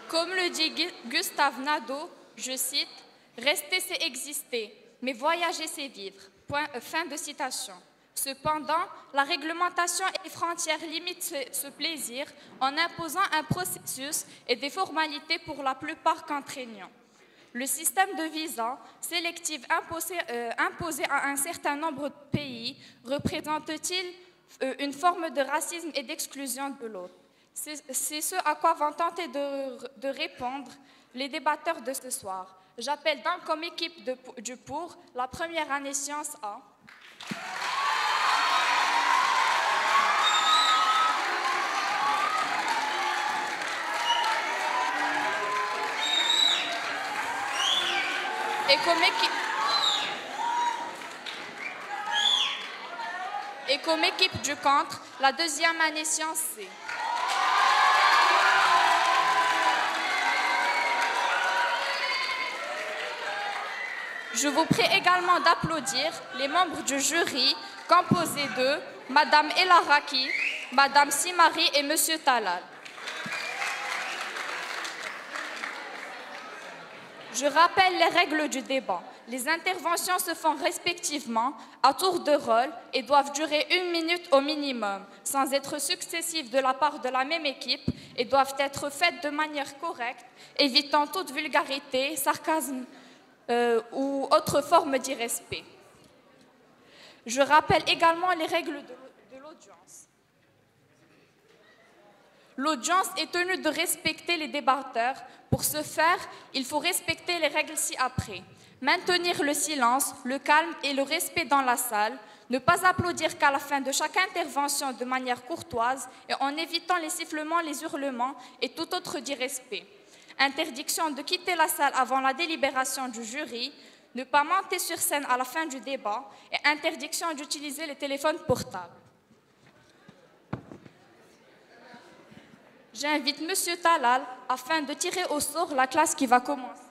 Comme le dit Gustave Nadeau, je cite, « Rester, c'est exister, mais voyager, c'est vivre. » Fin de citation. Cependant, la réglementation et les frontières limitent ce plaisir en imposant un processus et des formalités pour la plupart contraignants. Le système de visa sélectif imposé à un certain nombre de pays représente-t-il une forme de racisme et d'exclusion de l'autre? C'est ce à quoi vont tenter de répondre les débatteurs de ce soir. J'appelle donc comme équipe du Pour la première année Sciences A. Et comme équipe du Contre, la deuxième année Sciences C. Je vous prie également d'applaudir les membres du jury composé de Madame Ella Raki, Madame Simari et Monsieur Talal. Je rappelle les règles du débat. Les interventions se font respectivement à tour de rôle et doivent durer 1 minute au minimum, sans être successives de la part de la même équipe et doivent être faites de manière correcte, évitant toute vulgarité, sarcasme ou autre forme d'irrespect. Je rappelle également les règles de l'audience. L'audience est tenue de respecter les débatteurs. Pour ce faire, il faut respecter les règles ci-après. Maintenir le silence, le calme et le respect dans la salle. Ne pas applaudir qu'à la fin de chaque intervention de manière courtoise et en évitant les sifflements, les hurlements et tout autre d'irrespect. Interdiction de quitter la salle avant la délibération du jury. Ne pas monter sur scène à la fin du débat et interdiction d'utiliser les téléphones portables. J'invite Monsieur Talal afin de tirer au sort la classe qui va commencer.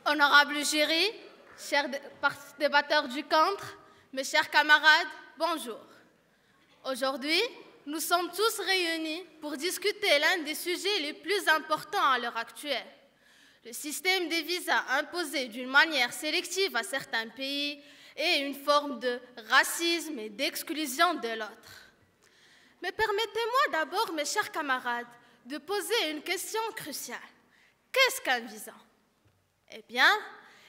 Honorable jury, chers débatteurs du Contre, mes chers camarades, bonjour. Aujourd'hui, nous sommes tous réunis pour discuter l'un des sujets les plus importants à l'heure actuelle. Le système des visas imposé d'une manière sélective à certains pays et une forme de racisme et d'exclusion de l'autre. Mais permettez-moi d'abord, mes chers camarades, de poser une question cruciale. Qu'est-ce qu'un visa ? Eh bien,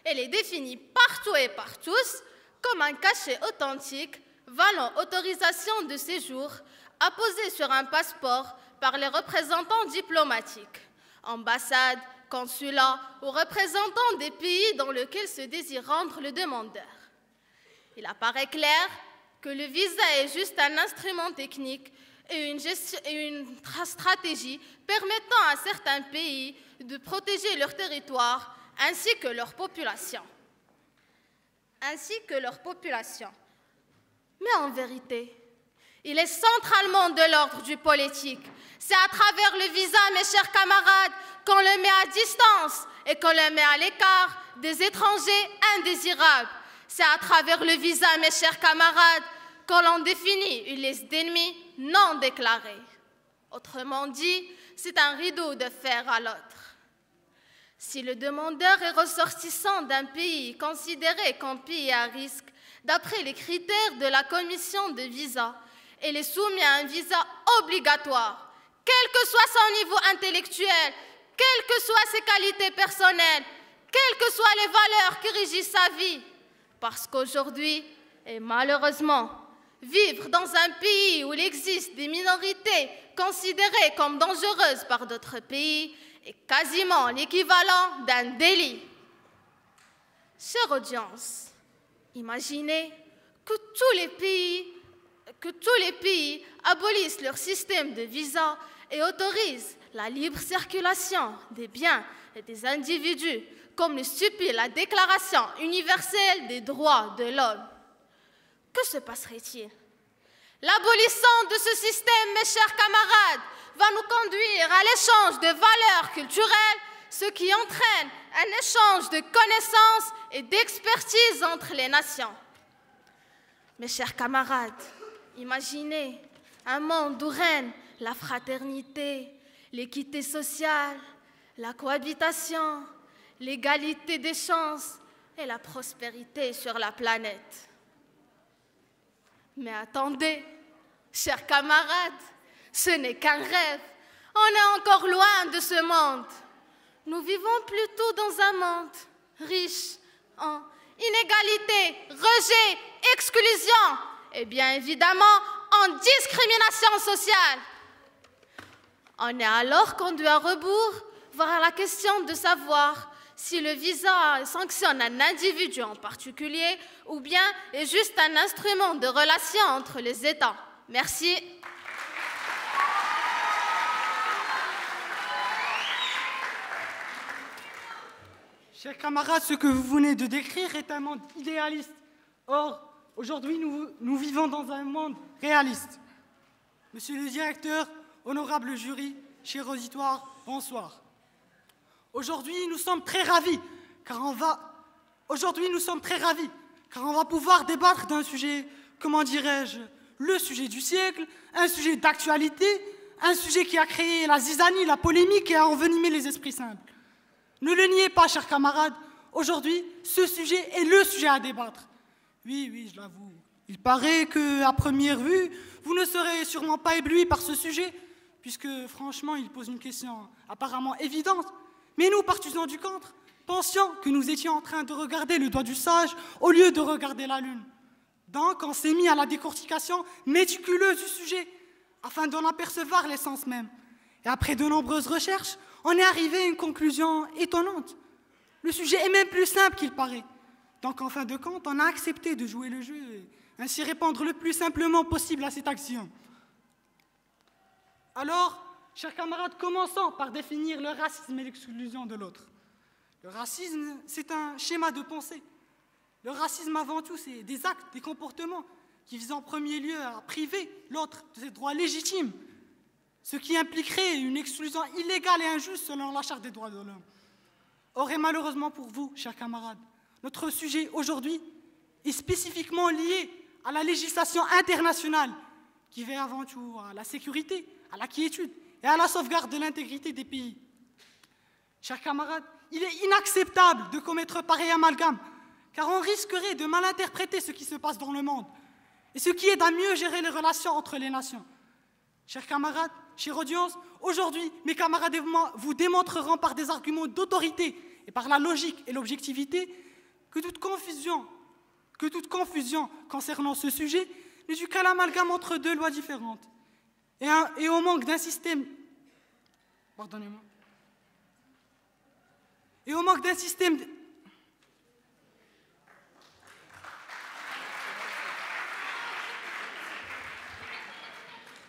elle est définie partout et par tous comme un cachet authentique valant autorisation de séjour apposé sur un passeport par les représentants diplomatiques, ambassades, consulats ou représentants des pays dans lesquels se désire rendre le demandeur. Il apparaît clair que le visa est juste un instrument technique et une stratégie permettant à certains pays de protéger leur territoire ainsi que leur population. Mais en vérité, il est centralement de l'ordre du politique. C'est à travers le visa, mes chers camarades, qu'on le met à distance et qu'on le met à l'écart des étrangers indésirables. C'est à travers le visa, mes chers camarades, qu'on l'on définit une liste d'ennemis non déclarés. Autrement dit, c'est un rideau de fer à l'autre. Si le demandeur est ressortissant d'un pays considéré comme pays à risque, d'après les critères de la commission de visa, il est soumis à un visa obligatoire, quel que soit son niveau intellectuel, quelles que soient ses qualités personnelles, quelles que soient les valeurs qui régissent sa vie. Parce qu'aujourd'hui, et malheureusement, vivre dans un pays où il existe des minorités considérées comme dangereuses par d'autres pays est quasiment l'équivalent d'un délit. Chère audience, imaginez que tous les pays abolissent leur système de visa et autorisent la libre circulation des biens et des individus, comme le stipule la Déclaration universelle des droits de l'homme. Que se passerait-il? L'abolition de ce système, mes chers camarades, va nous conduire à l'échange de valeurs culturelles, ce qui entraîne un échange de connaissances et d'expertise entre les nations. Mes chers camarades, imaginez un monde où règne la fraternité, l'équité sociale, la cohabitation, l'égalité des chances et la prospérité sur la planète. Mais attendez, chers camarades, ce n'est qu'un rêve. On est encore loin de ce monde. Nous vivons plutôt dans un monde riche en inégalité, rejet, exclusion et bien évidemment en discrimination sociale. On est alors conduit à rebours vers la question de savoir si le visa sanctionne un individu en particulier ou bien est juste un instrument de relation entre les États. Merci. Chers camarades, ce que vous venez de décrire est un monde idéaliste. Or, aujourd'hui, nous vivons dans un monde réaliste. Monsieur le directeur, honorable jury, cher auditoire, bonsoir. Aujourd'hui, nous sommes très ravis, car on va pouvoir débattre d'un sujet, comment dirais-je, le sujet du siècle, un sujet d'actualité, un sujet qui a créé la zizanie, la polémique et a envenimé les esprits simples. Ne le niez pas, chers camarades, aujourd'hui, ce sujet est le sujet à débattre. Oui, je l'avoue. Il paraît qu'à première vue, vous ne serez sûrement pas éblouis par ce sujet, puisque franchement, il pose une question apparemment évidente. Mais nous, partisans du contre, pensions que nous étions en train de regarder le doigt du sage au lieu de regarder la lune. Donc, on s'est mis à la décortication méticuleuse du sujet, afin d'en apercevoir l'essence même. Et après de nombreuses recherches, on est arrivé à une conclusion étonnante. Le sujet est même plus simple qu'il paraît. Donc, en fin de compte, on a accepté de jouer le jeu et ainsi répondre le plus simplement possible à cette action. Alors, chers camarades, commençons par définir le racisme et l'exclusion de l'autre. Le racisme, c'est un schéma de pensée. Le racisme, avant tout, c'est des actes, des comportements qui visent en premier lieu à priver l'autre de ses droits légitimes, ce qui impliquerait une exclusion illégale et injuste selon la Charte des droits de l'homme. Or, et malheureusement pour vous, chers camarades, notre sujet aujourd'hui est spécifiquement lié à la législation internationale qui veille avant tout à la sécurité, à la quiétude et à la sauvegarde de l'intégrité des pays. Chers camarades, il est inacceptable de commettre pareil amalgame, car on risquerait de mal interpréter ce qui se passe dans le monde et ce qui aide à mieux gérer les relations entre les nations. Chers camarades, chère audience, aujourd'hui, mes camarades et moi vous démontrerons par des arguments d'autorité et par la logique et l'objectivité que toute confusion concernant ce sujet n'est due qu'à l'amalgame entre deux lois différentes et au manque d'un système. Pardonnez-moi. Et au manque d'un système.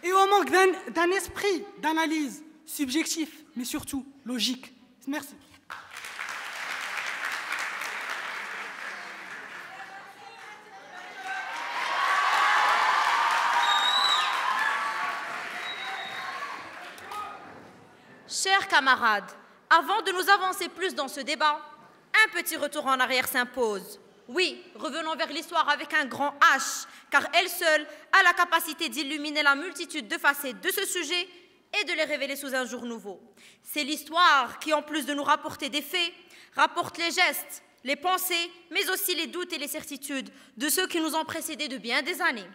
Et au manque d'un esprit d'analyse subjectif, mais surtout logique. Merci. Chers camarades, avant de nous avancer plus dans ce débat, un petit retour en arrière s'impose. Oui, revenons vers l'histoire avec un grand H, car elle seule a la capacité d'illuminer la multitude de facettes de ce sujet et de les révéler sous un jour nouveau. C'est l'histoire qui, en plus de nous rapporter des faits, rapporte les gestes, les pensées, mais aussi les doutes et les certitudes de ceux qui nous ont précédés de bien des années.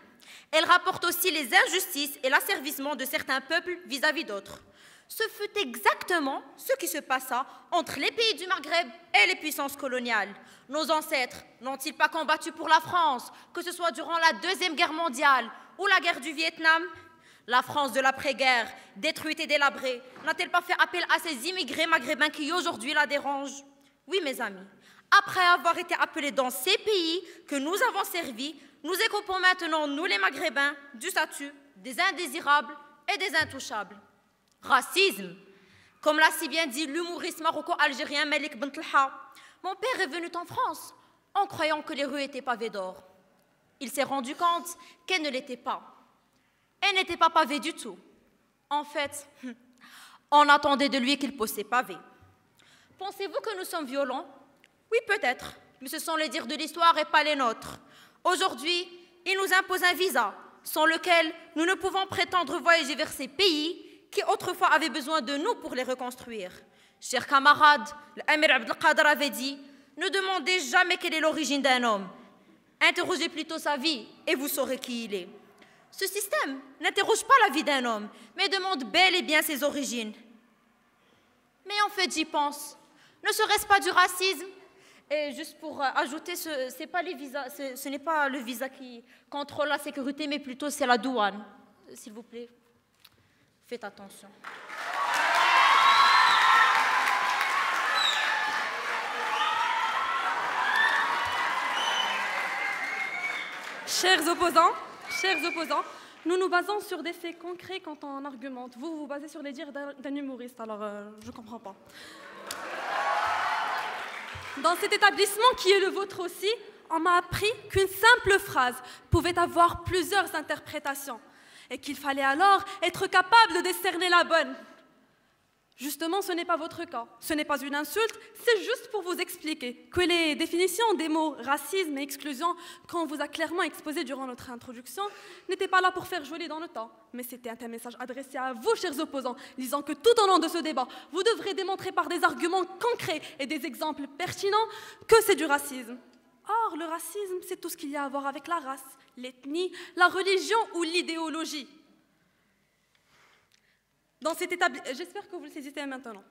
Elle rapporte aussi les injustices et l'asservissement de certains peuples vis-à-vis d'autres. Ce fut exactement ce qui se passa entre les pays du Maghreb et les puissances coloniales. Nos ancêtres n'ont-ils pas combattu pour la France, que ce soit durant la Deuxième Guerre mondiale ou la guerre du Vietnam? La France de l'après-guerre, détruite et délabrée, n'a-t-elle pas fait appel à ces immigrés maghrébins qui aujourd'hui la dérangent? Oui, mes amis, après avoir été appelés dans ces pays que nous avons servis, nous écopons maintenant, nous les Maghrébins, du statut des indésirables et des intouchables. Racisme. Comme l'a si bien dit l'humoriste maroco-algérien Malik Bentelha, mon père est venu en France en croyant que les rues étaient pavées d'or. Il s'est rendu compte qu'elles ne l'étaient pas. et n'était pas pavé du tout. En fait, on attendait de lui qu'il pose ses pavés. Pensez-vous que nous sommes violents? Oui, peut-être, mais ce sont les dires de l'histoire et pas les nôtres. Aujourd'hui, il nous impose un visa, sans lequel nous ne pouvons prétendre voyager vers ces pays qui autrefois avaient besoin de nous pour les reconstruire. Chers camarades, l'Amir Abdelkader avait dit « Ne demandez jamais quelle est l'origine d'un homme. Interrogez plutôt sa vie et vous saurez qui il est. » Ce système n'interroge pas la vie d'un homme, mais demande bel et bien ses origines. Mais en fait, j'y pense. Ne serait-ce pas du racisme? Et juste pour ajouter, ce n'est pas le visa qui contrôle la sécurité, mais plutôt c'est la douane. S'il vous plaît, faites attention. Chers opposants, nous nous basons sur des faits concrets quand on argumente. Vous vous basez sur les dires d'un humoriste, alors je ne comprends pas. Dans cet établissement qui est le vôtre aussi, on m'a appris qu'une simple phrase pouvait avoir plusieurs interprétations et qu'il fallait alors être capable de décerner la bonne. Justement, ce n'est pas votre cas. Ce n'est pas une insulte, c'est juste pour vous expliquer que les définitions des mots racisme et exclusion qu'on vous a clairement exposées durant notre introduction n'étaient pas là pour faire joli dans le temps. Mais c'était un message adressé à vous, chers opposants, disant que tout au long de ce débat, vous devrez démontrer par des arguments concrets et des exemples pertinents que c'est du racisme. Or, le racisme, c'est tout ce qu'il y a à voir avec la race, l'ethnie, la religion ou l'idéologie. J'espère que vous le saisissez maintenant.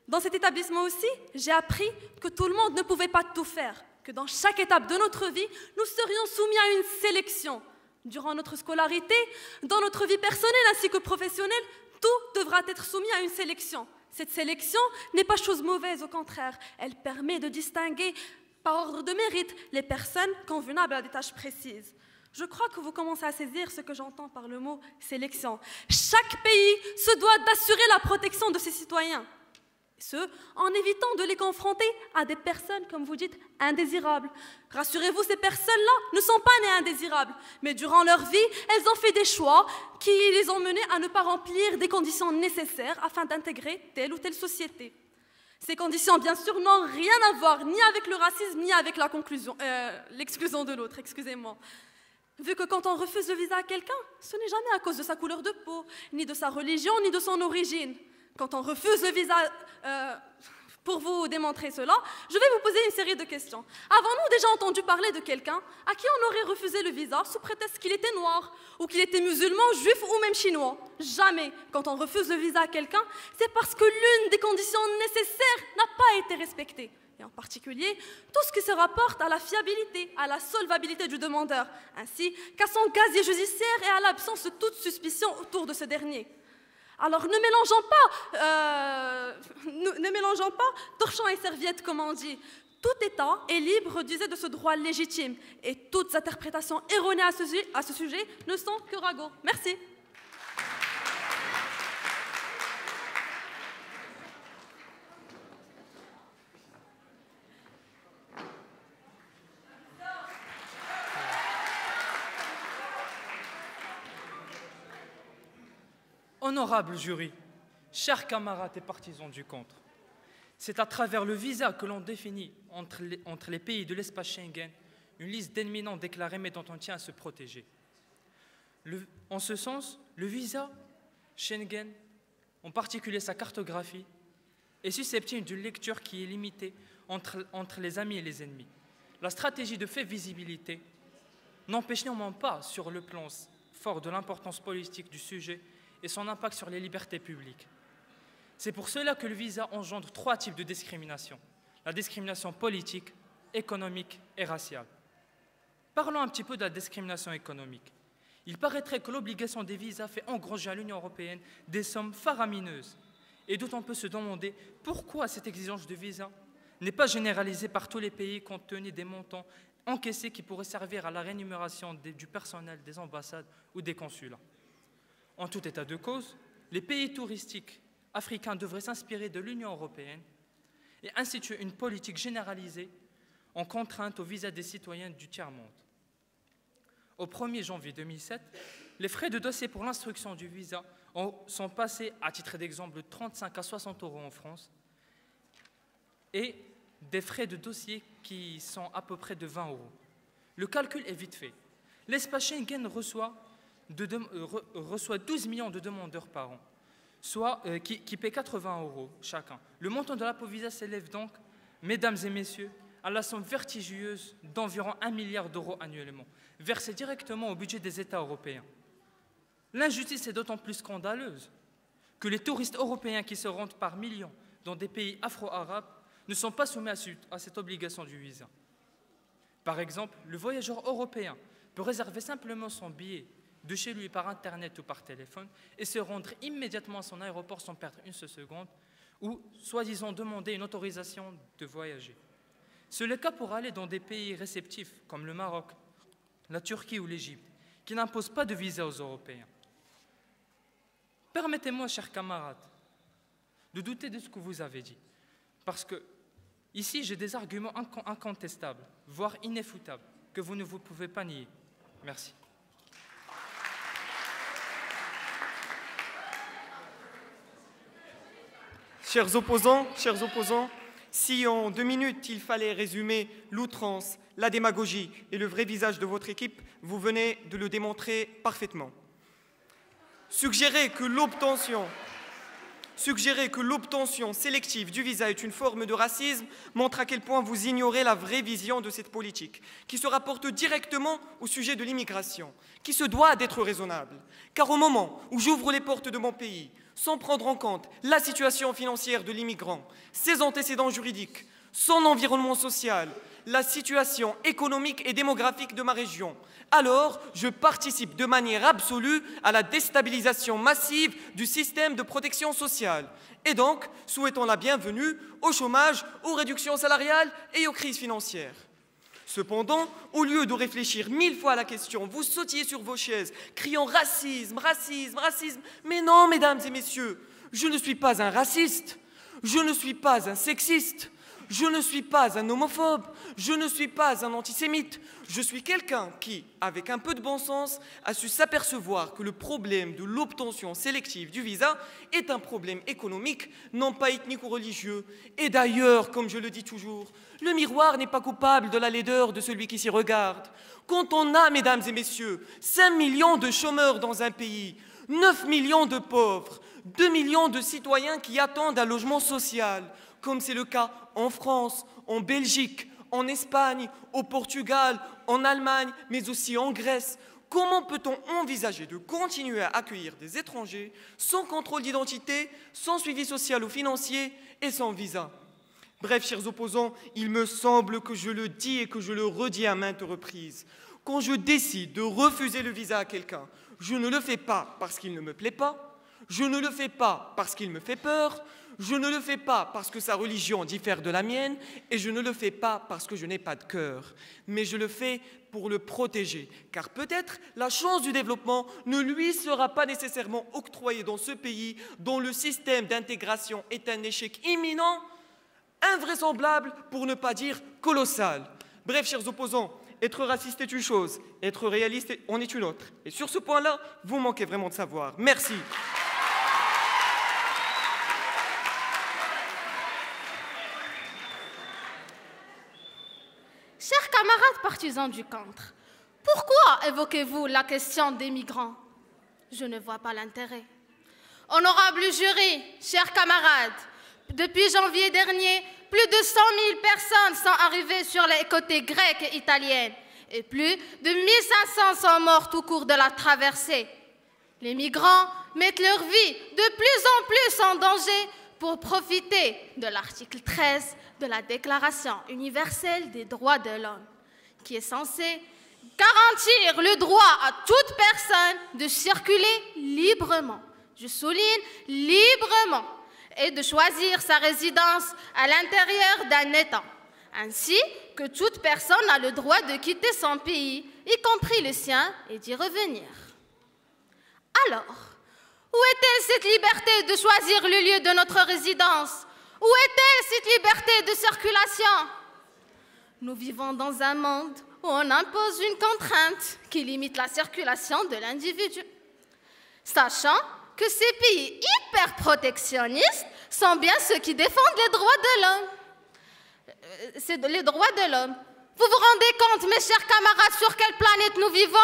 Dans cet établissement aussi, j'ai appris que tout le monde ne pouvait pas tout faire, que dans chaque étape de notre vie, nous serions soumis à une sélection. Durant notre scolarité, dans notre vie personnelle ainsi que professionnelle, tout devra être soumis à une sélection. Cette sélection n'est pas chose mauvaise, au contraire, elle permet de distinguer par ordre de mérite les personnes convenables à des tâches précises. Je crois que vous commencez à saisir ce que j'entends par le mot sélection. Chaque pays se doit d'assurer la protection de ses citoyens, ce en évitant de les confronter à des personnes, comme vous dites, indésirables. Rassurez-vous, ces personnes-là ne sont pas nées indésirables, mais durant leur vie, elles ont fait des choix qui les ont menées à ne pas remplir des conditions nécessaires afin d'intégrer telle ou telle société. Ces conditions, bien sûr, n'ont rien à voir ni avec le racisme, ni avec l'exclusion de l'autre, excusez-moi. Vu que quand on refuse le visa à quelqu'un, ce n'est jamais à cause de sa couleur de peau, ni de sa religion, ni de son origine. Quand on refuse le visa, pour vous démontrer cela, je vais vous poser une série de questions. Avons-nous déjà entendu parler de quelqu'un à qui on aurait refusé le visa sous prétexte qu'il était noir, ou qu'il était musulman, juif ou même chinois? Jamais. Quand on refuse le visa à quelqu'un, c'est parce que l'une des conditions nécessaires n'a pas été respectée. Et en particulier, tout ce qui se rapporte à la fiabilité, à la solvabilité du demandeur, ainsi qu'à son casier judiciaire et à l'absence de toute suspicion autour de ce dernier. Alors ne mélangeons pas torchons et serviettes, comme on dit. Tout État est libre d'user de ce droit légitime, et toutes interprétations erronées à ce sujet ne sont que ragots. Merci. Honorable jury, chers camarades et partisans du contre, c'est à travers le visa que l'on définit entre les pays de l'espace Schengen une liste d'ennemis non déclarés mais dont on tient à se protéger. En ce sens, le visa Schengen, en particulier sa cartographie, est susceptible d'une lecture qui est limitée entre les amis et les ennemis. La stratégie de fait visibilité n'empêche néanmoins pas, sur le plan fort de l'importance politique du sujet, et son impact sur les libertés publiques. C'est pour cela que le visa engendre 3 types de discrimination. La discrimination politique, économique et raciale. Parlons un petit peu de la discrimination économique. Il paraîtrait que l'obligation des visas fait engranger à l'Union européenne des sommes faramineuses. Et d'autant peut se demander pourquoi cette exigence de visa n'est pas généralisée par tous les pays compte tenu des montants encaissés qui pourraient servir à la rémunération du personnel des ambassades ou des consulats. En tout état de cause, les pays touristiques africains devraient s'inspirer de l'Union européenne et instituer une politique généralisée en contrainte au visa des citoyens du tiers-monde. Au 1er janvier 2007, Les frais de dossier pour l'instruction du visa sont passés, à titre d'exemple, de 35 à 60 € en France et des frais de dossier qui sont à peu près de 20 €. Le calcul est vite fait. L'espace Schengen reçoit 12 millions de demandeurs par an, soit qui paient 80 € chacun. Le montant de l'apport visa s'élève donc, mesdames et messieurs, à la somme vertigineuse d'environ 1 milliard d'euros annuellement, versés directement au budget des États européens. L'injustice est d'autant plus scandaleuse que les touristes européens qui se rendent par millions dans des pays afro-arabes ne sont pas soumis à cette obligation du visa. Par exemple, le voyageur européen peut réserver simplement son billet de chez lui par Internet ou par téléphone et se rendre immédiatement à son aéroport sans perdre une seule seconde ou, soi-disant, demander une autorisation de voyager. C'est le cas pour aller dans des pays réceptifs comme le Maroc, la Turquie ou l'Égypte, qui n'imposent pas de visa aux Européens. Permettez-moi, chers camarades, de douter de ce que vous avez dit, parce que ici, j'ai des arguments incontestables, voire inéfutables, que vous ne pouvez pas nier. Merci. Chers opposants, si en 2 minutes il fallait résumer l'outrance, la démagogie et le vrai visage de votre équipe, vous venez de le démontrer parfaitement. Suggérer que l'obtention sélective du visa est une forme de racisme montre à quel point vous ignorez la vraie vision de cette politique, qui se rapporte directement au sujet de l'immigration, qui se doit d'être raisonnable. Car au moment où j'ouvre les portes de mon pays, sans prendre en compte la situation financière de l'immigrant, ses antécédents juridiques, son environnement social, la situation économique et démographique de ma région, alors je participe de manière absolue à la déstabilisation massive du système de protection sociale. Et donc, souhaitons la bienvenue au chômage, aux réductions salariales et aux crises financières. Cependant, au lieu de réfléchir 1000 fois à la question, vous sautiez sur vos chaises, criant racisme, racisme, racisme. Mais non, mesdames et messieurs, je ne suis pas un raciste, je ne suis pas un sexiste, je ne suis pas un homophobe, je ne suis pas un antisémite. Je suis quelqu'un qui, avec un peu de bon sens, a su s'apercevoir que le problème de l'obtention sélective du visa est un problème économique, non pas ethnique ou religieux. Et d'ailleurs, comme je le dis toujours, le miroir n'est pas coupable de la laideur de celui qui s'y regarde. Quand on a, mesdames et messieurs, 5 millions de chômeurs dans un pays, 9 millions de pauvres, 2 millions de citoyens qui attendent un logement social, comme c'est le cas en France, en Belgique, en Espagne, au Portugal, en Allemagne, mais aussi en Grèce. Comment peut-on envisager de continuer à accueillir des étrangers sans contrôle d'identité, sans suivi social ou financier et sans visa? Bref, chers opposants, il me semble que je le dis et que je le redis à maintes reprises. Quand je décide de refuser le visa à quelqu'un, je ne le fais pas parce qu'il ne me plaît pas, je ne le fais pas parce qu'il me fait peur, je ne le fais pas parce que sa religion diffère de la mienne et je ne le fais pas parce que je n'ai pas de cœur, mais je le fais pour le protéger, car peut-être la chance du développement ne lui sera pas nécessairement octroyée dans ce pays dont le système d'intégration est un échec imminent, invraisemblable pour ne pas dire colossal. Bref, chers opposants, être raciste est une chose, être réaliste en est une autre. Et sur ce point-là, vous manquez vraiment de savoir. Merci. Chers camarades partisans du contre, pourquoi évoquez-vous la question des migrants? Je ne vois pas l'intérêt. Honorable jury, chers camarades, depuis janvier dernier, plus de 100 000 personnes sont arrivées sur les côtés grecs et italiennes et plus de 1500 sont mortes au cours de la traversée. Les migrants mettent leur vie de plus en plus en danger pour profiter de l'article 13 de la Déclaration universelle des droits de l'homme, qui est censé garantir le droit à toute personne de circuler librement, je souligne librement, et de choisir sa résidence à l'intérieur d'un État, ainsi que toute personne a le droit de quitter son pays, y compris le sien, et d'y revenir. Alors, où est-elle cette liberté de choisir le lieu de notre résidence? Où est-elle cette liberté de circulation? Nous vivons dans un monde où on impose une contrainte qui limite la circulation de l'individu. Sachant que ces pays hyper protectionnistes sont bien ceux qui défendent les droits de l'homme. C'est les droits de l'homme. Vous vous rendez compte, mes chers camarades, sur quelle planète nous vivons?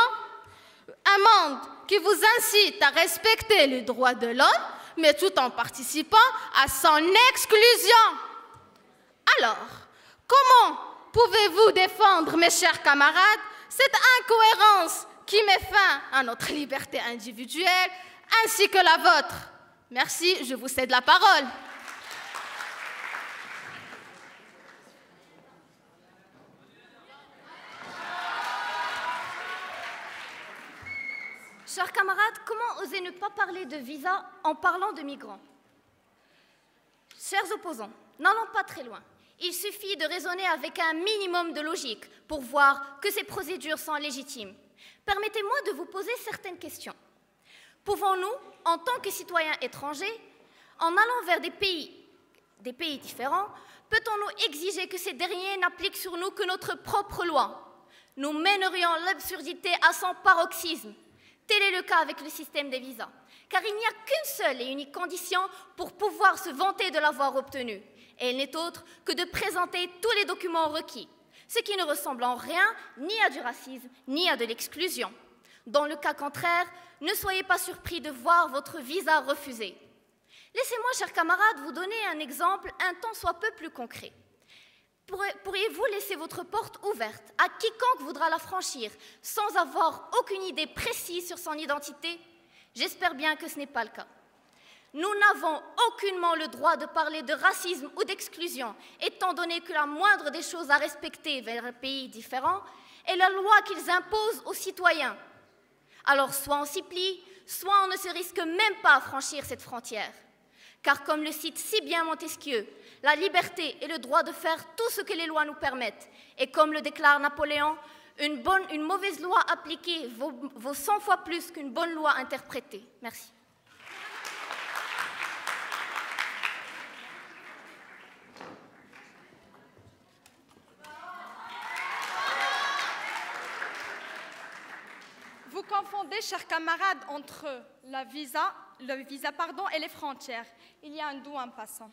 Un monde qui vous incite à respecter les droits de l'homme, mais tout en participant à son exclusion. Alors, comment pouvez-vous défendre, mes chers camarades, cette incohérence qui met fin à notre liberté individuelle ainsi que la vôtre? Merci, je vous cède la parole. Chers camarades, comment oser ne pas parler de visa en parlant de migrants? Chers opposants, n'allons pas très loin. Il suffit de raisonner avec un minimum de logique pour voir que ces procédures sont légitimes. Permettez-moi de vous poser certaines questions. Pouvons-nous, en tant que citoyens étrangers, en allant vers des pays différents, peut-on exiger que ces derniers n'appliquent sur nous que notre propre loi? Nous mènerions l'absurdité à son paroxysme. Tel est le cas avec le système des visas, car il n'y a qu'une seule et unique condition pour pouvoir se vanter de l'avoir obtenu. Et elle n'est autre que de présenter tous les documents requis, ce qui ne ressemble en rien ni à du racisme, ni à de l'exclusion. Dans le cas contraire, ne soyez pas surpris de voir votre visa refusé. Laissez-moi, chers camarades, vous donner un exemple un tant soit peu plus concret. Pourriez-vous laisser votre porte ouverte à quiconque voudra la franchir sans avoir aucune idée précise sur son identité? J'espère bien que ce n'est pas le cas. Nous n'avons aucunement le droit de parler de racisme ou d'exclusion, étant donné que la moindre des choses à respecter vers un pays différent est la loi qu'ils imposent aux citoyens. Alors soit on s'y plie, soit on ne se risque même pas à franchir cette frontière. Car comme le cite si bien Montesquieu, la liberté est le droit de faire tout ce que les lois nous permettent. Et comme le déclare Napoléon, une mauvaise loi appliquée vaut 100 fois plus qu'une bonne loi interprétée. Merci. Vous confondez, chers camarades, entre le visa et les frontières. Il y a un doux en passant.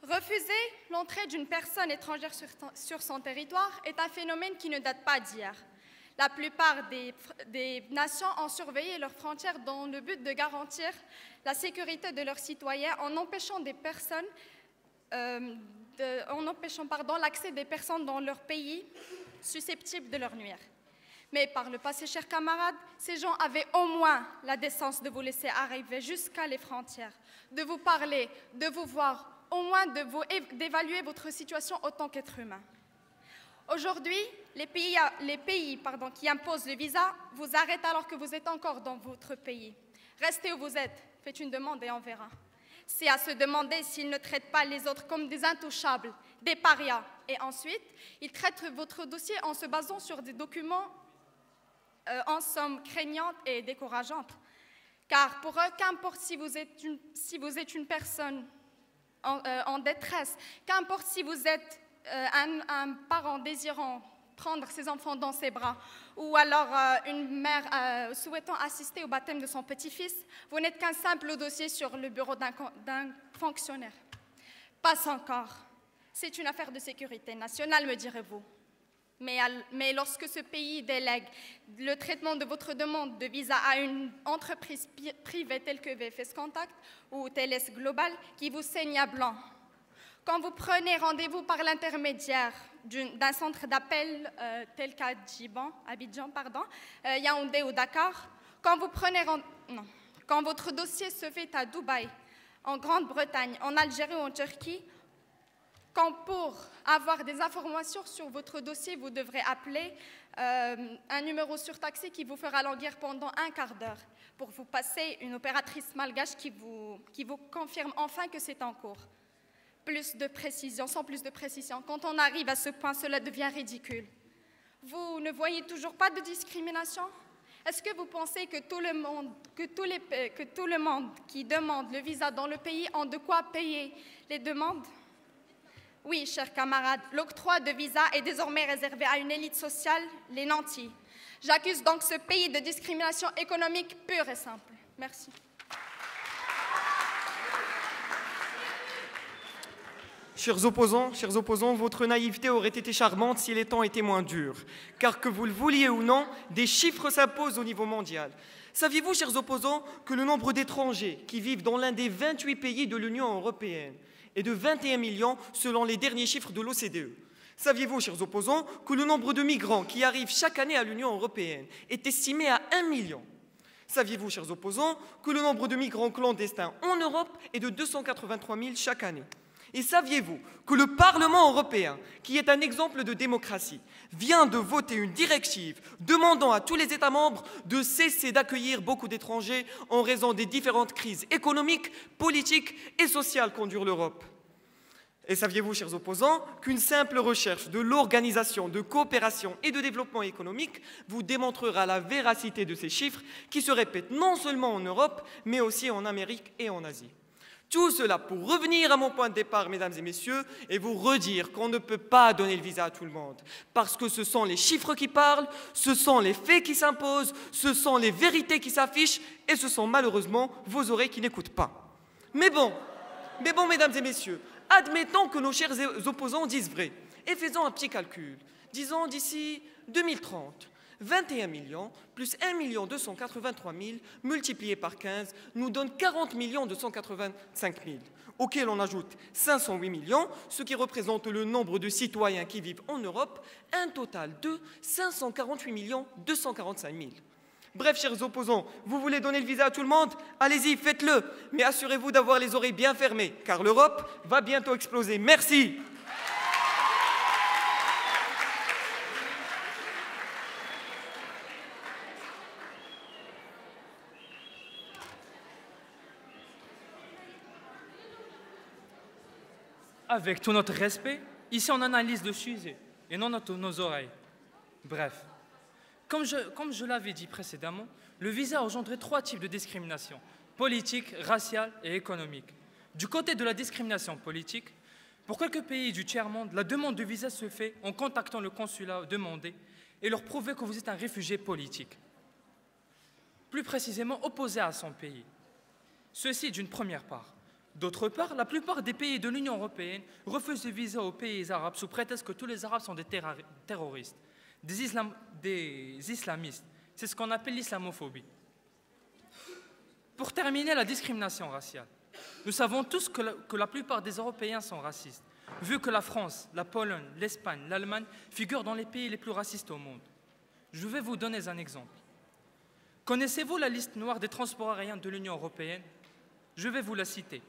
Refuser l'entrée d'une personne étrangère sur son territoire est un phénomène qui ne date pas d'hier. La plupart des nations ont surveillé leurs frontières dans le but de garantir la sécurité de leurs citoyens en empêchant l'accès des personnes dans leur pays susceptibles de leur nuire. Mais par le passé, chers camarades, ces gens avaient au moins la décence de vous laisser arriver jusqu'à les frontières, de vous parler, de vous voir, au moins d'évaluer votre situation en tant qu'être humain. Aujourd'hui, les pays qui imposent le visa vous arrêtent alors que vous êtes encore dans votre pays. Restez où vous êtes, faites une demande et on verra. C'est à se demander s'ils ne traitent pas les autres comme des intouchables, des parias. Et ensuite, ils traitent votre dossier en se basant sur des documents en somme craignantes et décourageantes. Car pour eux, qu'importe si vous êtes une personne en détresse, qu'importe si vous êtes un parent désirant prendre ses enfants dans ses bras, ou alors une mère souhaitant assister au baptême de son petit-fils, vous n'êtes qu'un simple dossier sur le bureau d'un fonctionnaire. Pas encore. C'est une affaire de sécurité nationale, me direz-vous. Mais lorsque ce pays délègue le traitement de votre demande de visa à une entreprise privée telle que VFS Contact ou TLS Global qui vous saigne à blanc, quand vous prenez rendez-vous par l'intermédiaire d'un centre d'appel tel qu'Abidjan, Yaoundé ou Dakar, quand votre dossier se fait à Dubaï, en Grande-Bretagne, en Algérie ou en Turquie, quand pour avoir des informations sur votre dossier, vous devrez appeler un numéro surtaxé qui vous fera languir pendant un quart d'heure pour vous passer une opératrice malgache qui vous confirme enfin que c'est en cours. Sans plus de précision. Quand on arrive à ce point, cela devient ridicule. Vous ne voyez toujours pas de discrimination? Est-ce que vous pensez que tout le monde qui demande le visa dans le pays ont de quoi payer les demandes? Oui, Oui, chers camarades, l'octroi de visa est désormais réservé à une élite sociale, les nantis. J'accuse donc ce pays de discrimination économique pure et simple. Merci. Chers opposants, votre naïveté aurait été charmante si les temps étaient moins durs. Car que vous le vouliez ou non, des chiffres s'imposent au niveau mondial. Saviez-vous, chers opposants, que le nombre d'étrangers qui vivent dans l'un des 28 pays de l'Union européenne est de 21 millions selon les derniers chiffres de l'OCDE? Saviez-vous, chers opposants, que le nombre de migrants qui arrivent chaque année à l'Union européenne est estimé à 1 million? Saviez-vous, chers opposants, que le nombre de migrants clandestins en Europe est de 283 000 chaque année? Et saviez-vous que le Parlement européen, qui est un exemple de démocratie, vient de voter une directive demandant à tous les États membres de cesser d'accueillir beaucoup d'étrangers en raison des différentes crises économiques, politiques et sociales qu'endure l'Europe? Et saviez-vous, chers opposants, qu'une simple recherche de l'Organisation de coopération et de développement économique vous démontrera la véracité de ces chiffres qui se répètent non seulement en Europe, mais aussi en Amérique et en Asie? Tout cela pour revenir à mon point de départ, mesdames et messieurs, et vous redire qu'on ne peut pas donner le visa à tout le monde. Parce que ce sont les chiffres qui parlent, ce sont les faits qui s'imposent, ce sont les vérités qui s'affichent, et ce sont malheureusement vos oreilles qui n'écoutent pas. Mais bon, mesdames et messieurs, admettons que nos chers opposants disent vrai, et faisons un petit calcul. Disons d'ici 2030, 21 millions plus 1 283 000 multiplié par 15 nous donne 40 285 000, auquel on ajoute 508 millions, ce qui représente le nombre de citoyens qui vivent en Europe, un total de 548 245 000. Bref, chers opposants, vous voulez donner le visa à tout le monde? Allez-y, faites-le, mais assurez-vous d'avoir les oreilles bien fermées, car l'Europe va bientôt exploser. Merci. Avec tout notre respect, ici on analyse le sujet et non nos oreilles. Bref, comme je l'avais dit précédemment, le visa a engendré 3 types de discrimination: politique, raciale et économique. Du côté de la discrimination politique, pour quelques pays du tiers-monde, la demande de visa se fait en contactant le consulat demandé et leur prouver que vous êtes un réfugié politique, plus précisément opposé à son pays. Ceci d'une première part. D'autre part, la plupart des pays de l'Union européenne refusent le visa aux pays arabes sous prétexte que tous les Arabes sont des terroristes, des islamistes. C'est ce qu'on appelle l'islamophobie. Pour terminer, la discrimination raciale. Nous savons tous que la plupart des Européens sont racistes, vu que la France, la Pologne, l'Espagne, l'Allemagne figurent dans les pays les plus racistes au monde. Je vais vous donner un exemple. Connaissez-vous la liste noire des transports aériens de l'Union européenne? Je vais vous la citer.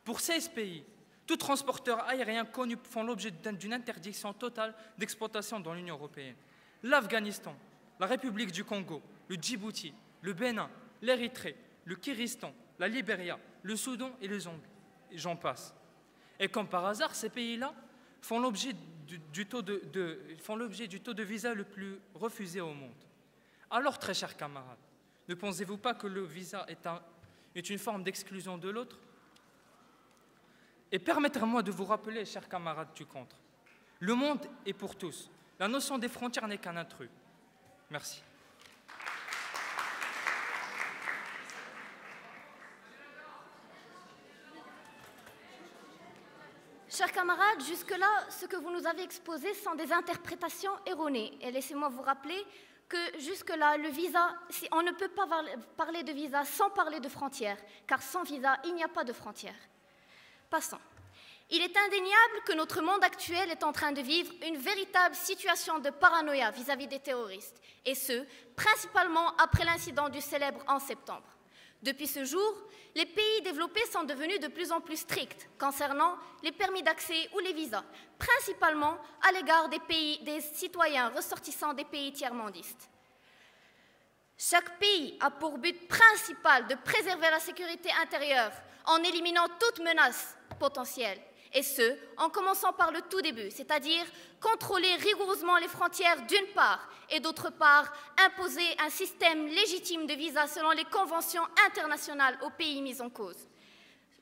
Pour 16 pays, tous transporteurs aériens connus font l'objet d'une interdiction totale d'exploitation dans l'Union européenne. L'Afghanistan, la République du Congo, le Djibouti, le Bénin, l'Érythrée, le Kyrgyzstan, la Libéria, le Soudan et le Zambie. Et j'en passe. Et comme par hasard, ces pays-là font l'objet du taux de visa le plus refusé au monde. Alors, très chers camarades, ne pensez-vous pas que le visa est une forme d'exclusion de l'autre? Et permettez-moi de vous rappeler, chers camarades du contre, le monde est pour tous. La notion des frontières n'est qu'un intrus. Merci. Chers camarades, jusque-là, ce que vous nous avez exposé sont des interprétations erronées. Et laissez-moi vous rappeler que jusque-là, le visa, on ne peut pas parler de visa sans parler de frontières, car sans visa, il n'y a pas de frontières. Passons. Il est indéniable que notre monde actuel est en train de vivre une véritable situation de paranoïa vis-à-vis des terroristes, et ce, principalement après l'incident du célèbre 11 septembre. Depuis ce jour, les pays développés sont devenus de plus en plus stricts concernant les permis d'accès ou les visas, principalement à l'égard des citoyens ressortissants des pays tiers-mondistes. Chaque pays a pour but principal de préserver la sécurité intérieure en éliminant toute menace potentielle, et ce, en commençant par le tout début, c'est-à-dire contrôler rigoureusement les frontières d'une part, et d'autre part, imposer un système légitime de visa selon les conventions internationales aux pays mis en cause.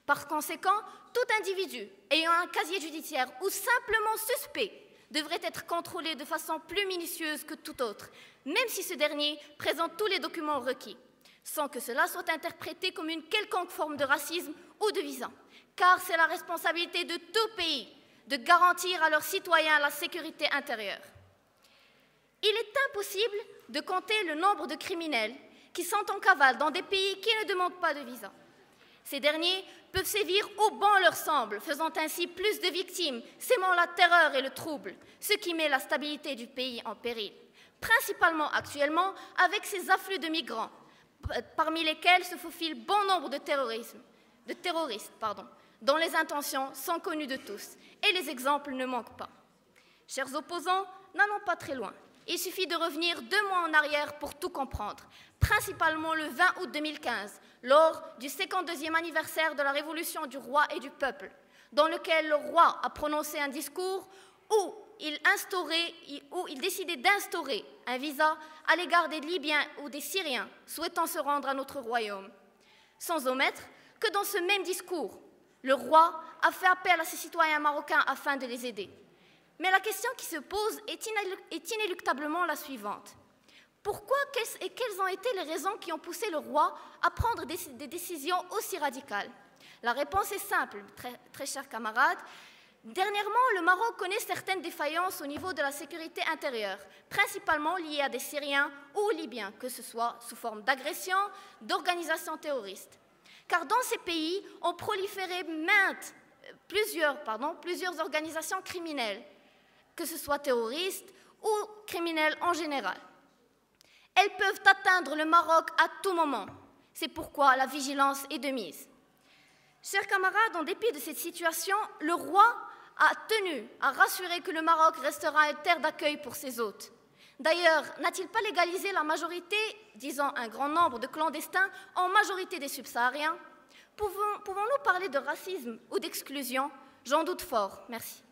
Par conséquent, tout individu ayant un casier judiciaire ou simplement suspect devrait être contrôlé de façon plus minutieuse que tout autre, même si ce dernier présente tous les documents requis, sans que cela soit interprété comme une quelconque forme de racisme ou de visa, car c'est la responsabilité de tout pays de garantir à leurs citoyens la sécurité intérieure. Il est impossible de compter le nombre de criminels qui sont en cavale dans des pays qui ne demandent pas de visa. Ces derniers peuvent sévir où bon leur semble, faisant ainsi plus de victimes, sémant la terreur et le trouble, ce qui met la stabilité du pays en péril, principalement actuellement avec ces afflux de migrants, parmi lesquels se faufilent bon nombre de terroristes, dont les intentions sont connues de tous, et les exemples ne manquent pas. Chers opposants, n'allons pas très loin. Il suffit de revenir 2 mois en arrière pour tout comprendre, principalement le 20 août 2015, lors du 52e anniversaire de la Révolution du roi et du peuple, dans lequel le roi a prononcé un discours où il décidait d'instaurer un visa à l'égard des Libyens ou des Syriens souhaitant se rendre à notre royaume. Sans omettre que dans ce même discours, le roi a fait appel à ses citoyens marocains afin de les aider. Mais la question qui se pose est inéluctablement la suivante. Pourquoi et quelles ont été les raisons qui ont poussé le roi à prendre des décisions aussi radicales? La réponse est simple, très chers camarades. Dernièrement, le Maroc connaît certaines défaillances au niveau de la sécurité intérieure, principalement liées à des Syriens ou Libyens, que ce soit sous forme d'agression, d'organisations terroristes. Car dans ces pays ont proliféré plusieurs organisations criminelles, que ce soit terroristes ou criminelles en général. Elles peuvent atteindre le Maroc à tout moment. C'est pourquoi la vigilance est de mise. Chers camarades, en dépit de cette situation, le roi a tenu à rassurer que le Maroc restera une terre d'accueil pour ses hôtes. D'ailleurs, n'a-t-il pas légalisé la majorité, disons un grand nombre de clandestins, en majorité des subsahariens? Pouvons-nous parler de racisme ou d'exclusion? J'en doute fort. Merci.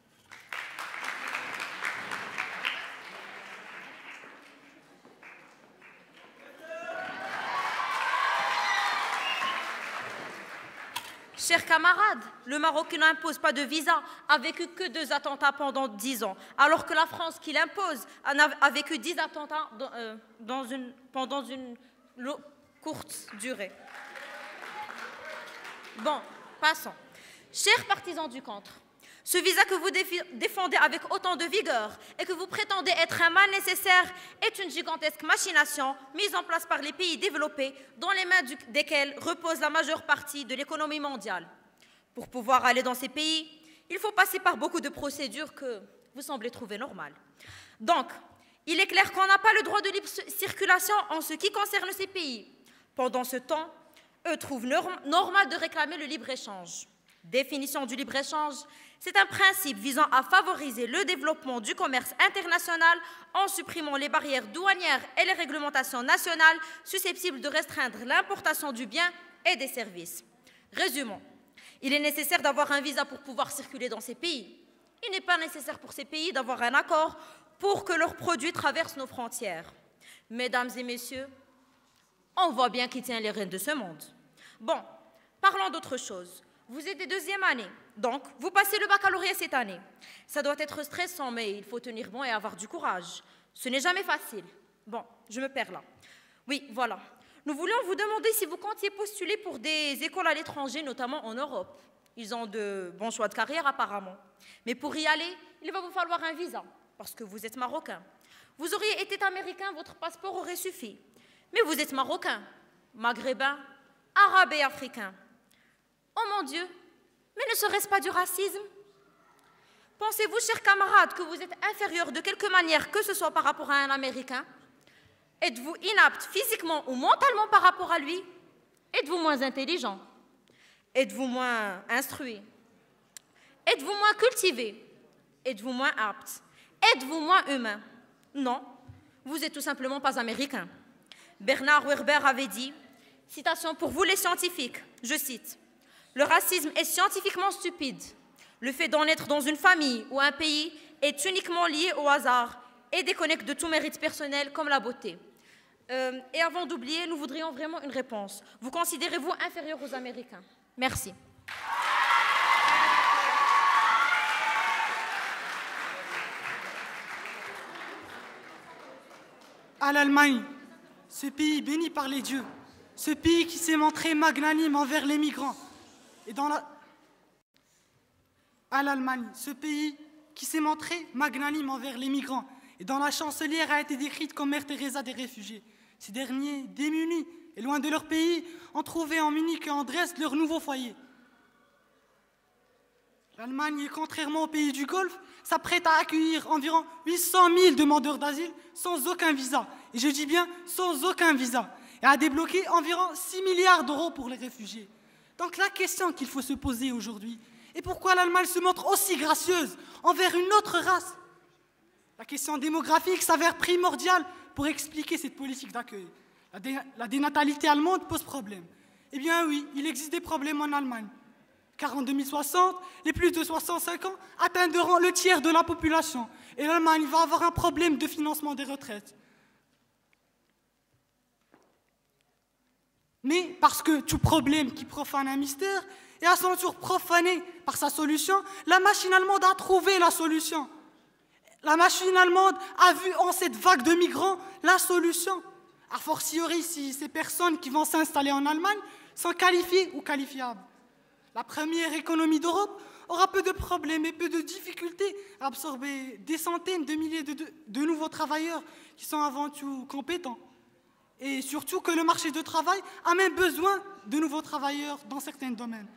Chers camarades, le Maroc qui n'impose pas de visa a vécu que 2 attentats pendant 10 ans, alors que la France qui l'impose a vécu 10 attentats pendant une courte durée. Bon, passons. Chers partisans du contre, ce visa que vous défendez avec autant de vigueur et que vous prétendez être un mal nécessaire est une gigantesque machination mise en place par les pays développés dans les mains desquels repose la majeure partie de l'économie mondiale. Pour pouvoir aller dans ces pays, il faut passer par beaucoup de procédures que vous semblez trouver normales. Donc, il est clair qu'on n'a pas le droit de libre circulation en ce qui concerne ces pays. Pendant ce temps, eux trouvent normal de réclamer le libre-échange. Définition du libre-échange, c'est un principe visant à favoriser le développement du commerce international en supprimant les barrières douanières et les réglementations nationales susceptibles de restreindre l'importation du bien et des services. Résumons, il est nécessaire d'avoir un visa pour pouvoir circuler dans ces pays. Il n'est pas nécessaire pour ces pays d'avoir un accord pour que leurs produits traversent nos frontières. Mesdames et messieurs, on voit bien qui tient les rênes de ce monde. Bon, parlons d'autre chose. Vous êtes de 2e année, donc vous passez le baccalauréat cette année. Ça doit être stressant, mais il faut tenir bon et avoir du courage. Ce n'est jamais facile. Bon, je me perds là. Oui, voilà. Nous voulions vous demander si vous comptiez postuler pour des écoles à l'étranger, notamment en Europe. Ils ont de bons choix de carrière apparemment. Mais pour y aller, il va vous falloir un visa, parce que vous êtes marocain. Vous auriez été américain, votre passeport aurait suffi. Mais vous êtes marocain, maghrébin, arabe et africain. Oh mon Dieu, mais ne serait-ce pas du racisme? Pensez-vous, chers camarades, que vous êtes inférieurs de quelque manière que ce soit par rapport à un Américain? Êtes-vous inapte physiquement ou mentalement par rapport à lui? Êtes-vous moins intelligent? Êtes-vous moins instruit? Êtes-vous moins cultivé? Êtes-vous moins apte? Êtes-vous moins humain? Non, vous n'êtes tout simplement pas américain. Bernard Werber avait dit, citation pour vous les scientifiques, je cite, « Le racisme est scientifiquement stupide. Le fait d'en être dans une famille ou un pays est uniquement lié au hasard et déconnecte de tout mérite personnel comme la beauté. » Et avant d'oublier, nous voudrions vraiment une réponse. Vous considérez-vous inférieur aux Américains? Merci. À l'Allemagne, ce pays béni par les dieux, ce pays qui s'est montré magnanime envers les migrants. À l'Allemagne, ce pays qui s'est montré magnanime envers les migrants. Et dont la chancelière a été décrite comme Mère Teresa des réfugiés. Ces derniers, démunis et loin de leur pays, ont trouvé en Munich et en Dresde leur nouveau foyer. L'Allemagne, contrairement aux pays du Golfe, s'apprête à accueillir environ 800 000 demandeurs d'asile sans aucun visa. Et je dis bien sans aucun visa. Et à débloquer environ 6 milliards d'euros pour les réfugiés. Donc la question qu'il faut se poser aujourd'hui est pourquoi l'Allemagne se montre aussi gracieuse envers une autre race. La question démographique s'avère primordiale pour expliquer cette politique d'accueil. La dénatalité allemande pose problème. Eh bien oui, il existe des problèmes en Allemagne. Car en 2060, les plus de 65 ans atteindront le tiers de la population. Et l'Allemagne va avoir un problème de financement des retraites. Mais parce que tout problème qui profane un mystère est à son tour profané par sa solution, la machine allemande a trouvé la solution. La machine allemande a vu en cette vague de migrants la solution. A fortiori si ces personnes qui vont s'installer en Allemagne sont qualifiées ou qualifiables. La première économie d'Europe aura peu de problèmes et peu de difficultés à absorber des centaines de milliers de nouveaux travailleurs qui sont avant tout compétents. Et surtout que le marché du travail a même besoin de nouveaux travailleurs dans certains domaines.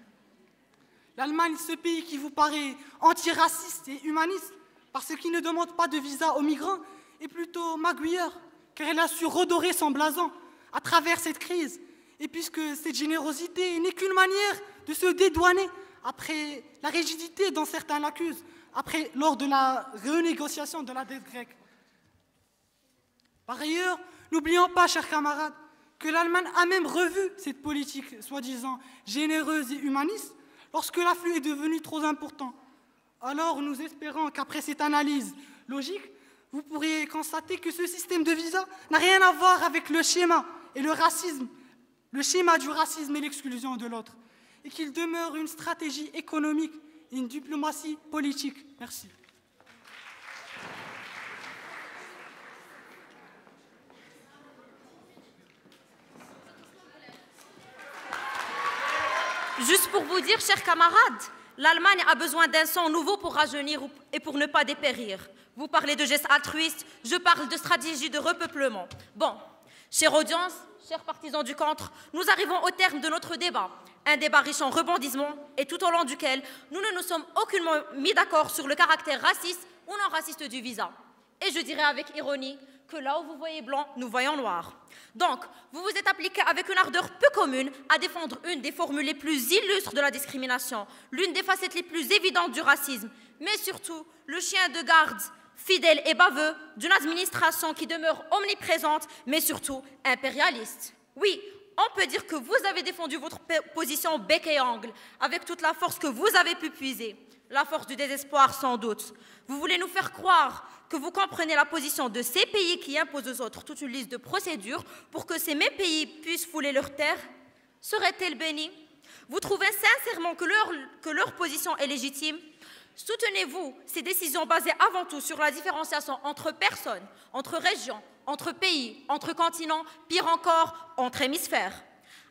L'Allemagne, ce pays qui vous paraît antiraciste et humaniste, parce qu'il ne demande pas de visa aux migrants, est plutôt magouilleur, car elle a su redorer son blason à travers cette crise. Et puisque cette générosité n'est qu'une manière de se dédouaner après la rigidité dont certains l'accusent, lors de la renégociation de la dette grecque. Par ailleurs, n'oublions pas, chers camarades, que l'Allemagne a même revu cette politique soi-disant généreuse et humaniste lorsque l'afflux est devenu trop important. Alors nous espérons qu'après cette analyse logique, vous pourriez constater que ce système de visa n'a rien à voir avec le schéma et le racisme, le schéma du racisme et l'exclusion de l'autre, et qu'il demeure une stratégie économique et une diplomatie politique. Merci. Juste pour vous dire, chers camarades, l'Allemagne a besoin d'un sang nouveau pour rajeunir et pour ne pas dépérir. Vous parlez de gestes altruistes, je parle de stratégie de repeuplement. Bon, chère audience, chers partisans du contre, nous arrivons au terme de notre débat. Un débat riche en rebondissements et tout au long duquel nous ne nous sommes aucunement mis d'accord sur le caractère raciste ou non raciste du visa. Et je dirais avec ironie que là où vous voyez blanc, nous voyons noir. Donc, vous vous êtes appliqué avec une ardeur peu commune à défendre une des formules les plus illustres de la discrimination, l'une des facettes les plus évidentes du racisme, mais surtout le chien de garde fidèle et baveux d'une administration qui demeure omniprésente, mais surtout impérialiste. Oui, on peut dire que vous avez défendu votre position bec et angle, avec toute la force que vous avez pu puiser, la force du désespoir sans doute. Vous voulez nous faire croire que vous comprenez la position de ces pays qui imposent aux autres toute une liste de procédures pour que ces mêmes pays puissent fouler leurs terres? Serait-elle bénie? Vous trouvez sincèrement que leur position est légitime? Soutenez-vous ces décisions basées avant tout sur la différenciation entre personnes, entre régions, entre pays, entre continents, pire encore, entre hémisphères?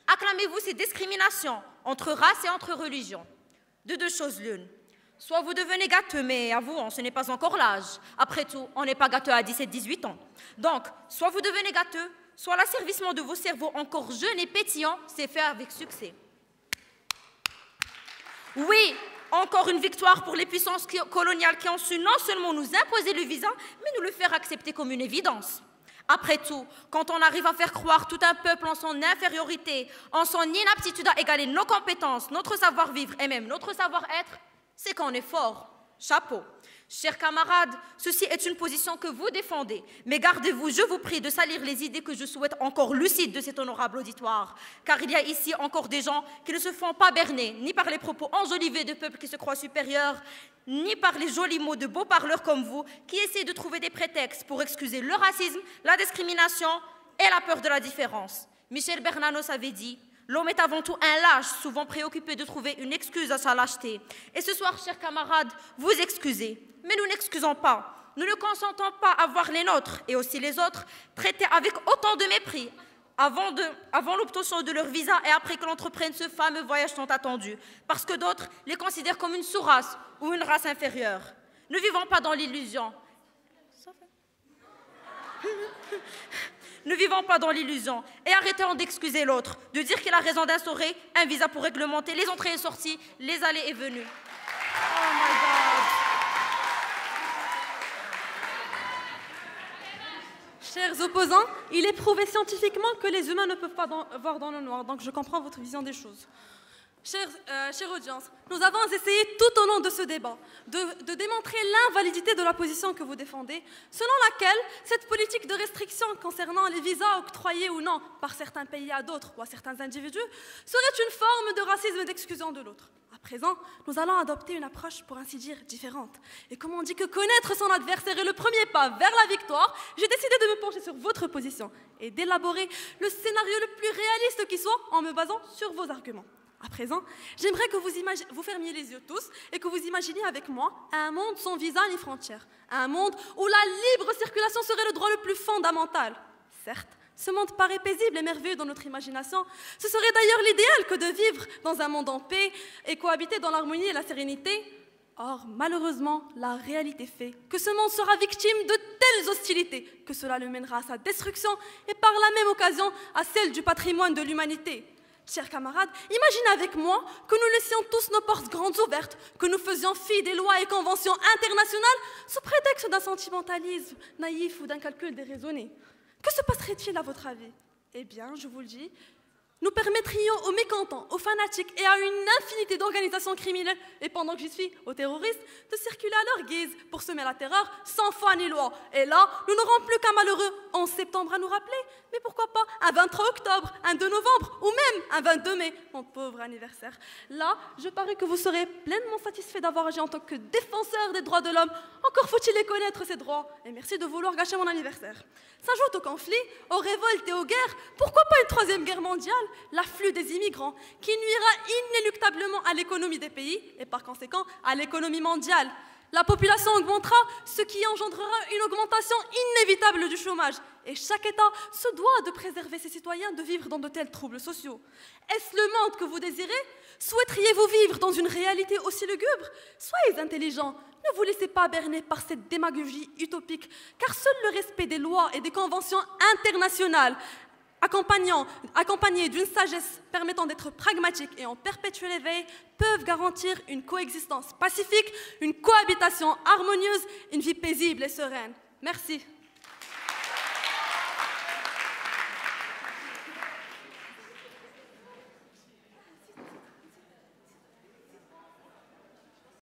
Acclamez-vous ces discriminations entre races et entre religions? De deux choses l'une. Soit vous devenez gâteux, mais avouons, ce n'est pas encore l'âge. Après tout, on n'est pas gâteux à 17-18 ans. Donc, soit vous devenez gâteux, soit l'asservissement de vos cerveaux encore jeunes et pétillants s'est fait avec succès. Oui, encore une victoire pour les puissances coloniales qui ont su non seulement nous imposer le visa, mais nous le faire accepter comme une évidence. Après tout, quand on arrive à faire croire tout un peuple en son infériorité, en son inaptitude à égaler nos compétences, notre savoir-vivre et même notre savoir-être, c'est qu'on est fort. Chapeau. Chers camarades, ceci est une position que vous défendez, mais gardez-vous, je vous prie, de salir les idées que je souhaite encore lucides de cet honorable auditoire, car il y a ici encore des gens qui ne se font pas berner, ni par les propos enjolivés de peuples qui se croient supérieurs, ni par les jolis mots de beaux parleurs comme vous, qui essaient de trouver des prétextes pour excuser le racisme, la discrimination et la peur de la différence. Michel Bernanos avait dit: L'homme est avant tout un lâche, souvent préoccupé de trouver une excuse à sa lâcheté. Et ce soir, chers camarades, vous excusez. Mais nous n'excusons pas. Nous ne consentons pas à voir les nôtres, et aussi les autres, traités avec autant de mépris, avant l'obtention de leur visa et après que l'entreprenne ce fameux voyage tant attendu, parce que d'autres les considèrent comme une sous-race ou une race inférieure. Ne vivons pas dans l'illusion. Ne vivons pas dans l'illusion et arrêtons d'excuser l'autre, de dire qu'il a raison d'instaurer un visa pour réglementer les entrées et sorties, les allées et venues. Oh my God. Chers opposants, il est prouvé scientifiquement que les humains ne peuvent pas voir dans le noir, donc je comprends votre vision des choses. Chère audience, nous avons essayé tout au long de ce débat de démontrer l'invalidité de la position que vous défendez, selon laquelle cette politique de restriction concernant les visas octroyés ou non par certains pays à d'autres ou à certains individus serait une forme de racisme et d'exclusion de l'autre. À présent, nous allons adopter une approche, pour ainsi dire, différente. Et comme on dit que connaître son adversaire est le premier pas vers la victoire, j'ai décidé de me pencher sur votre position et d'élaborer le scénario le plus réaliste qui soit en me basant sur vos arguments. À présent, j'aimerais que vous fermiez les yeux tous et que vous imaginiez avec moi un monde sans visa ni frontières. Un monde où la libre circulation serait le droit le plus fondamental. Certes, ce monde paraît paisible et merveilleux dans notre imagination. Ce serait d'ailleurs l'idéal que de vivre dans un monde en paix et cohabiter dans l'harmonie et la sérénité. Or, malheureusement, la réalité fait que ce monde sera victime de telles hostilités que cela le mènera à sa destruction et par la même occasion à celle du patrimoine de l'humanité. Chers camarades, imaginez avec moi que nous laissions tous nos portes grandes ouvertes, que nous faisions fi des lois et conventions internationales sous prétexte d'un sentimentalisme naïf ou d'un calcul déraisonné. Que se passerait-il à votre avis? Eh bien, je vous le dis, nous permettrions aux mécontents, aux fanatiques et à une infinité d'organisations criminelles, et pendant que j'y suis, aux terroristes, de circuler à leur guise pour semer la terreur sans foi ni loi. Et là, nous n'aurons plus qu'un malheureux 11 septembre à nous rappeler, mais pourquoi pas un 23 octobre, un 2 novembre ou même un 22 mai, mon pauvre anniversaire. Là, je parie que vous serez pleinement satisfait d'avoir agi en tant que défenseur des droits de l'homme. Encore faut-il les connaître, ces droits. Et merci de vouloir gâcher mon anniversaire. S'ajoute aux conflits, aux révoltes et aux guerres, pourquoi pas une troisième guerre mondiale? L'afflux des immigrants, qui nuira inéluctablement à l'économie des pays et par conséquent à l'économie mondiale. La population augmentera, ce qui engendrera une augmentation inévitable du chômage. Et chaque État se doit de préserver ses citoyens de vivre dans de tels troubles sociaux. Est-ce le monde que vous désirez? Souhaiteriez-vous vivre dans une réalité aussi lugubre? Soyez intelligents, ne vous laissez pas berner par cette démagogie utopique, car seul le respect des lois et des conventions internationales, accompagnés d'une sagesse permettant d'être pragmatique et en perpétuel éveil, peuvent garantir une coexistence pacifique, une cohabitation harmonieuse, une vie paisible et sereine. Merci.